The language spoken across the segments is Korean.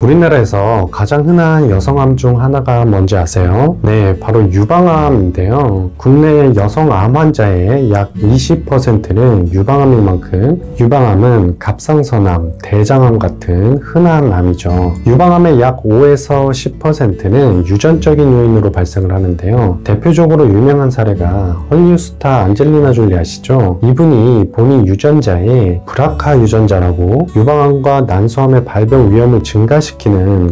우리나라에서 가장 흔한 여성암 중 하나가 뭔지 아세요? 네, 바로 유방암인데요. 국내 여성암 환자의 약 20%는 유방암인 만큼 유방암은 갑상선암, 대장암 같은 흔한 암이죠. 유방암의 약 5에서 10%는 유전적인 요인으로 발생을 하는데요. 대표적으로 유명한 사례가 헐리우드 스타 안젤리나 졸리 아시죠? 이분이 본인 유전자에 브라카 유전자라고 유방암과 난소암의 발병 위험을 증가시키는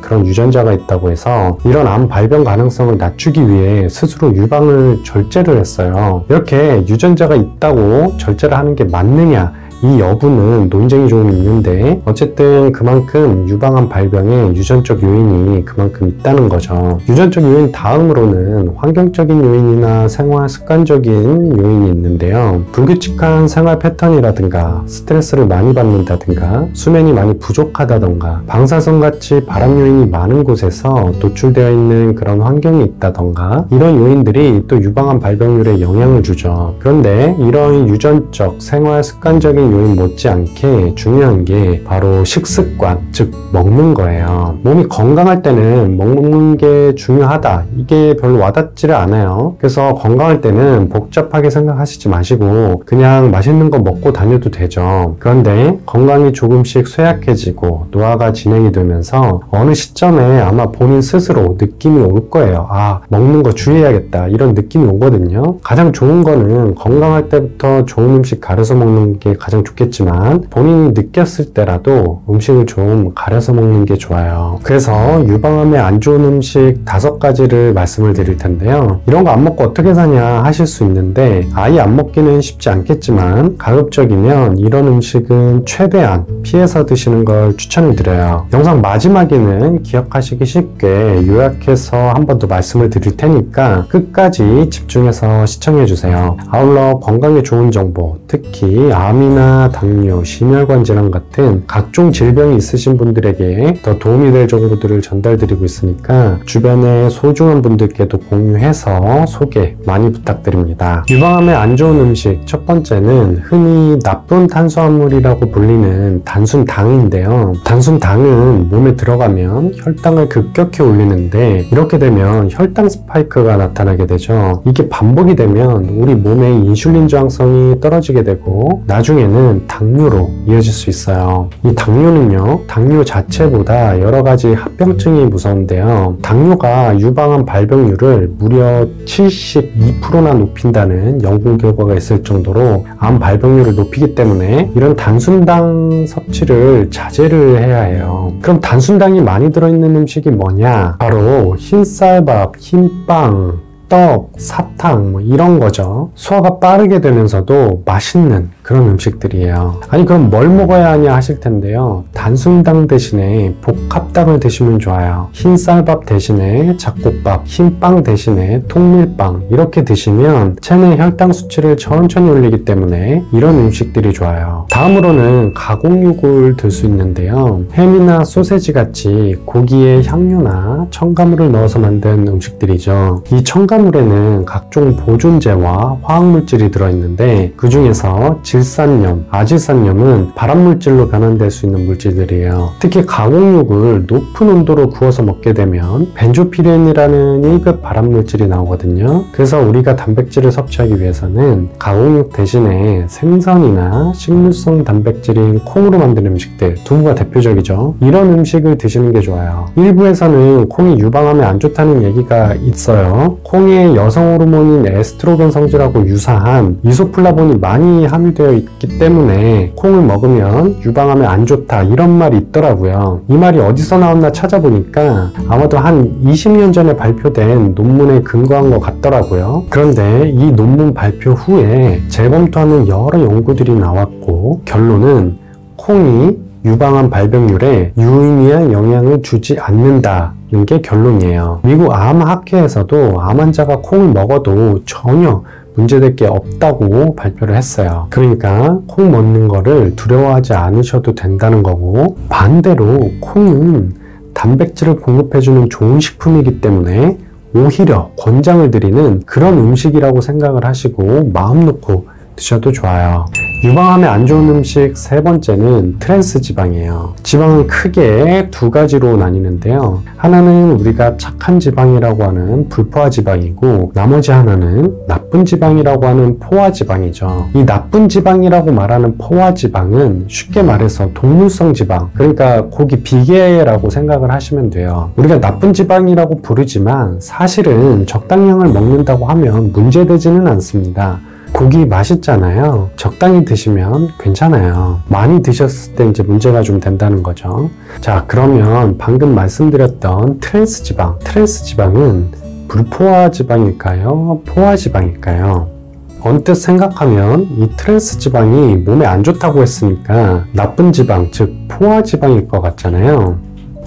그런 유전자가 있다고 해서 이런 암 발병 가능성을 낮추기 위해 스스로 유방을 절제를 했어요. 이렇게 유전자가 있다고 절제를 하는 게 맞느냐? 이 여부는 논쟁이 좀 있는데 어쨌든 그만큼 유방암 발병에 유전적 요인이 그만큼 있다는 거죠. 유전적 요인 다음으로는 환경적인 요인이나 생활 습관적인 요인이 있는데요. 불규칙한 생활 패턴이라든가 스트레스를 많이 받는다든가 수면이 많이 부족하다던가 방사선같이 발암 요인이 많은 곳에서 노출되어 있는 그런 환경이 있다던가 이런 요인들이 또 유방암 발병률에 영향을 주죠. 그런데 이런 유전적 생활 습관적인 요인 못지않게 중요한 게 바로 식습관, 즉 먹는 거예요. 몸이 건강할 때는 먹는 게 중요하다. 이게 별로 와닿지를 않아요. 그래서 건강할 때는 복잡하게 생각하시지 마시고 그냥 맛있는 거 먹고 다녀도 되죠. 그런데 건강이 조금씩 쇠약해지고 노화가 진행이 되면서 어느 시점에 아마 본인 스스로 느낌이 올 거예요. 아, 먹는 거 주의해야겠다. 이런 느낌이 오거든요. 가장 좋은 거는 건강할 때부터 좋은 음식 가려서 먹는 게 가장 좋겠지만 본인이 느꼈을 때라도 음식을 좀 가려서 먹는 게 좋아요. 그래서 유방암에 안 좋은 음식 5가지를 말씀을 드릴 텐데요. 이런 거 안 먹고 어떻게 사냐 하실 수 있는데 아예 안 먹기는 쉽지 않겠지만 가급적이면 이런 음식은 최대한 피해서 드시는 걸 추천을 드려요. 영상 마지막에는 기억하시기 쉽게 요약해서 한 번 더 말씀을 드릴 테니까 끝까지 집중해서 시청해 주세요. 아울러 건강에 좋은 정보, 특히 암이나 당뇨, 심혈관 질환 같은 각종 질병이 있으신 분들에게 더 도움이 될 정보들을 전달드리고 있으니까 주변의 소중한 분들께도 공유해서 소개 많이 부탁드립니다. 유방암에 안 좋은 음식 첫 번째는 흔히 나쁜 탄수화물이라고 불리는 단순당인데요. 단순당은 몸에 들어가면 혈당을 급격히 올리는데 이렇게 되면 혈당 스파이크가 나타나게 되죠. 이게 반복이 되면 우리 몸의 인슐린 저항성이 떨어지게 되고 나중에는 당뇨로 이어질 수 있어요. 이 당뇨는요, 당뇨 자체보다 여러 가지 합병증이 무서운데요. 당뇨가 유방암 발병률을 무려 72%나 높인다는 연구 결과가 있을 정도로 암 발병률을 높이기 때문에 이런 단순당 섭취를 자제를 해야 해요. 그럼 단순당이 많이 들어있는 음식이 뭐냐? 바로 흰쌀밥, 흰빵, 떡, 사탕 이런 거죠. 소화가 빠르게 되면서도 맛있는 그런 음식들이에요. 아니 그럼 뭘 먹어야 하냐 하실 텐데요. 단순당 대신에 복합당을 드시면 좋아요. 흰쌀밥 대신에 잡곡밥, 흰빵 대신에 통밀빵 이렇게 드시면 체내 혈당 수치를 천천히 올리기 때문에 이런 음식들이 좋아요. 다음으로는 가공육을 들 수 있는데요. 햄이나 소세지 같이 고기에 향료나 첨가물을 넣어서 만든 음식들이죠. 이 첨가물에는 각종 보존제와 화학물질이 들어있는데 그 중에서 질산염, 아질산염은 발암물질로 변환될 수 있는 물질들이에요. 특히 가공육을 높은 온도로 구워서 먹게 되면 벤조피렌이라는 1급 발암물질이 나오거든요. 그래서 우리가 단백질을 섭취하기 위해서는 가공육 대신에 생선이나 식물성 단백질인 콩으로 만든 음식들, 두부가 대표적이죠. 이런 음식을 드시는 게 좋아요. 일부에서는 콩이 유방암에 안 좋다는 얘기가 있어요. 콩의 여성 호르몬인 에스트로겐 성질하고 유사한 이소플라본이 많이 함유되어 있기 때문에 콩을 먹으면 유방암에 안 좋다 이런 말이 있더라고요. 이 말이 어디서 나왔나 찾아보니까 아마도 한 20년 전에 발표된 논문에 근거한 것 같더라고요. 그런데 이 논문 발표 후에 재검토하는 여러 연구들이 나왔고 결론은 콩이 유방암 발병률에 유의미한 영향을 주지 않는다. 게 결론이에요. 미국 암학회에서도 암 환자가 콩을 먹어도 전혀 문제될 게 없다고 발표를 했어요. 그러니까 콩 먹는 거를 두려워하지 않으셔도 된다는 거고 반대로 콩은 단백질을 공급해주는 좋은 식품이기 때문에 오히려 권장을 드리는 그런 음식이라고 생각을 하시고 마음 놓고 드셔도 좋아요. 유방암에 안 좋은 음식 세 번째는 트랜스 지방이에요. 지방은 크게 두 가지로 나뉘는데요. 하나는 우리가 착한 지방이라고 하는 불포화 지방이고, 나머지 하나는 나쁜 지방이라고 하는 포화 지방이죠. 이 나쁜 지방이라고 말하는 포화 지방은 쉽게 말해서 동물성 지방, 그러니까 고기 비계라고 생각을 하시면 돼요. 우리가 나쁜 지방이라고 부르지만 사실은 적당량을 먹는다고 하면 문제되지는 않습니다. 고기 맛있잖아요. 적당히 드시면 괜찮아요. 많이 드셨을 때 이제 문제가 좀 된다는 거죠. 자, 그러면 방금 말씀드렸던 트랜스 지방, 트랜스 지방은 불포화 지방일까요? 포화 지방일까요? 언뜻 생각하면 이 트랜스 지방이 몸에 안 좋다고 했으니까 나쁜 지방, 즉 포화 지방일 것 같잖아요.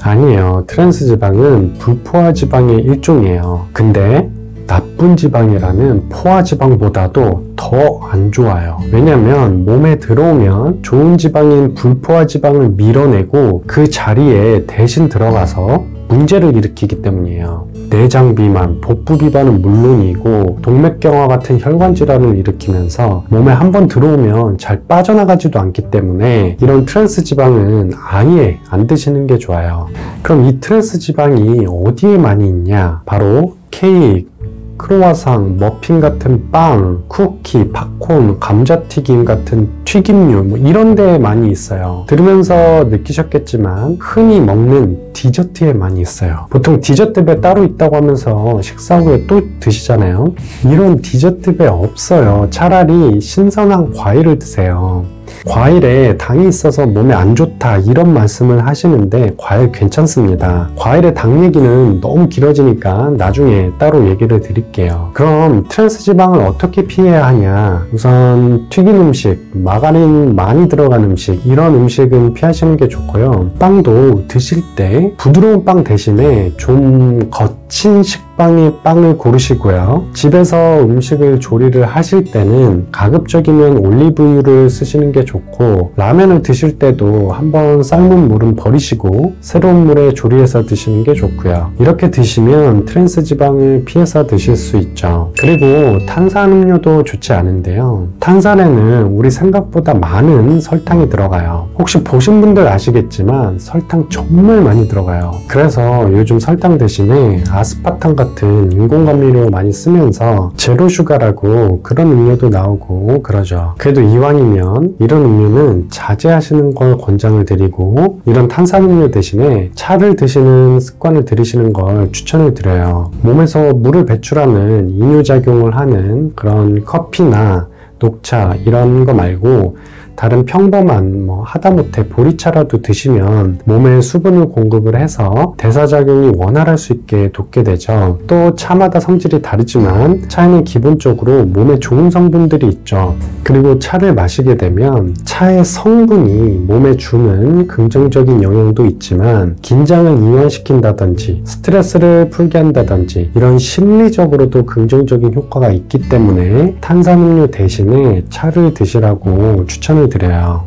아니에요. 트랜스 지방은 불포화 지방의 일종이에요. 근데 나쁜 지방이라는 포화 지방보다도 더 안 좋아요. 왜냐면 몸에 들어오면 좋은 지방인 불포화 지방을 밀어내고 그 자리에 대신 들어가서 문제를 일으키기 때문이에요. 내장 비만, 복부 비만은 물론이고 동맥경화 같은 혈관 질환을 일으키면서 몸에 한번 들어오면 잘 빠져나가지도 않기 때문에 이런 트랜스 지방은 아예 안 드시는 게 좋아요. 그럼 이 트랜스 지방이 어디에 많이 있냐? 바로 케이크, 크로와상, 머핀 같은 빵, 쿠키, 팝콘, 감자튀김 같은 튀김류 뭐 이런 데에 많이 있어요. 들으면서 느끼셨겠지만 흔히 먹는 디저트에 많이 있어요. 보통 디저트배 따로 있다고 하면서 식사 후에 또 드시잖아요. 이런 디저트배 없어요. 차라리 신선한 과일을 드세요. 과일에 당이 있어서 몸에 안 좋다 이런 말씀을 하시는데 과일 괜찮습니다. 과일의 당 얘기는 너무 길어지니까 나중에 따로 얘기를 드릴게요. 그럼 트랜스 지방을 어떻게 피해야 하냐? 우선 튀긴 음식, 마가린 많이 들어간 음식 이런 음식은 피하시는 게 좋고요. 빵도 드실 때 부드러운 빵 대신에 좀 거친 식빵의 빵을 고르시고요. 집에서 음식을 조리를 하실 때는 가급적이면 올리브유를 쓰시는 게 좋고, 라면을 드실 때도 한번 삶은 물은 버리시고 새로운 물에 조리해서 드시는 게 좋고요. 이렇게 드시면 트랜스 지방을 피해서 드실 수 있죠. 그리고 탄산음료도 좋지 않은데요. 탄산에는 우리 생각보다 많은 설탕이 들어가요. 혹시 보신 분들 아시겠지만 설탕 정말 많이 들어가요. 그래서 요즘 설탕 대신에 아스파탐 같은 인공감미료 많이 쓰면서 제로슈가라고 그런 음료도 나오고 그러죠. 그래도 이왕이면 이런 음료는 자제하시는 걸 권장을 드리고, 이런 탄산음료 대신에 차를 드시는 습관을 들이시는 걸 추천을 드려요. 몸에서 물을 배출하는 이뇨작용을 하는 그런 커피나 녹차 이런 거 말고 다른 평범한 하다못해 보리차라도 드시면 몸에 수분을 공급을 해서 대사작용이 원활할 수 있게 돕게 되죠. 또 차마다 성질이 다르지만 차에는 기본적으로 몸에 좋은 성분들이 있죠. 그리고 차를 마시게 되면 차의 성분이 몸에 주는 긍정적인 영향도 있지만 긴장을 이완시킨다든지 스트레스를 풀게 한다든지 이런 심리적으로도 긍정적인 효과가 있기 때문에 탄산음료 대신에 차를 드시라고 추천을 드려요.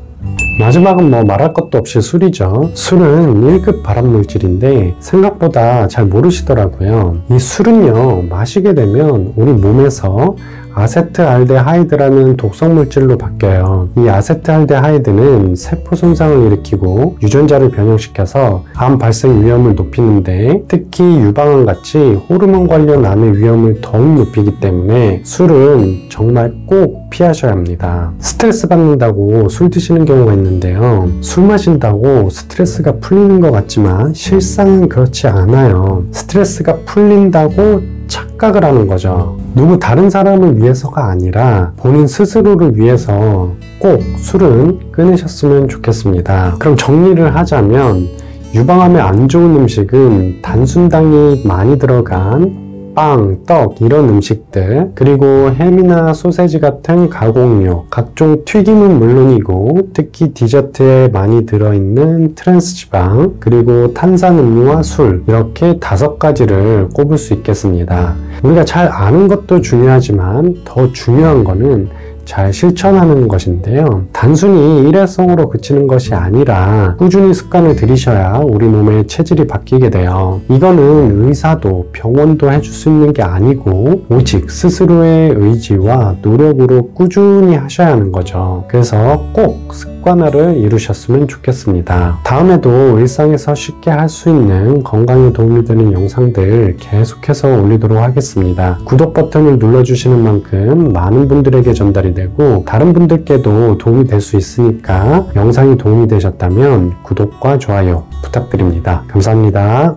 마지막은 말할 것도 없이 술이죠. 술은 1급 발암물질인데 생각보다 잘 모르시더라고요. 이 술은요, 마시게 되면 우리 몸에서 아세트알데하이드라는 독성물질로 바뀌어요. 이 아세트알데하이드는 세포 손상을 일으키고 유전자를 변형시켜서 암 발생 위험을 높이는데, 특히 유방암 같이 호르몬 관련 암의 위험을 더욱 높이기 때문에 술은 정말 꼭 피하셔야 합니다. 스트레스 받는다고 술 드시는 경우가 있는데요. 술 마신다고 스트레스가 풀리는 것 같지만 실상은 그렇지 않아요. 스트레스가 풀린다고 착각을 하는 거죠. 누구 다른 사람을 위해서가 아니라 본인 스스로를 위해서 꼭 술은 끊으셨으면 좋겠습니다. 그럼 정리를 하자면 유방암에 안 좋은 음식은 단순당이 많이 들어간 빵, 떡 이런 음식들, 그리고 햄이나 소세지 같은 가공육, 각종 튀김은 물론이고 특히 디저트에 많이 들어있는 트랜스 지방, 그리고 탄산음료와 술, 이렇게 5가지를 꼽을 수 있겠습니다. 우리가 잘 아는 것도 중요하지만 더 중요한 거는 잘 실천하는 것인데요. 단순히 일회성으로 그치는 것이 아니라 꾸준히 습관을 들이셔야 우리 몸의 체질이 바뀌게 돼요. 이거는 의사도 병원도 해줄 수 있는 게 아니고 오직 스스로의 의지와 노력으로 꾸준히 하셔야 하는 거죠. 그래서 꼭 습관화를 이루셨으면 좋겠습니다. 다음에도 일상에서 쉽게 할 수 있는 건강에 도움이 되는 영상들 계속해서 올리도록 하겠습니다. 구독 버튼을 눌러주시는 만큼 많은 분들에게 전달이 되고 다른 분들께도 도움이 될 수 있으니까 영상이 도움이 되셨다면 구독과 좋아요 부탁드립니다. 감사합니다.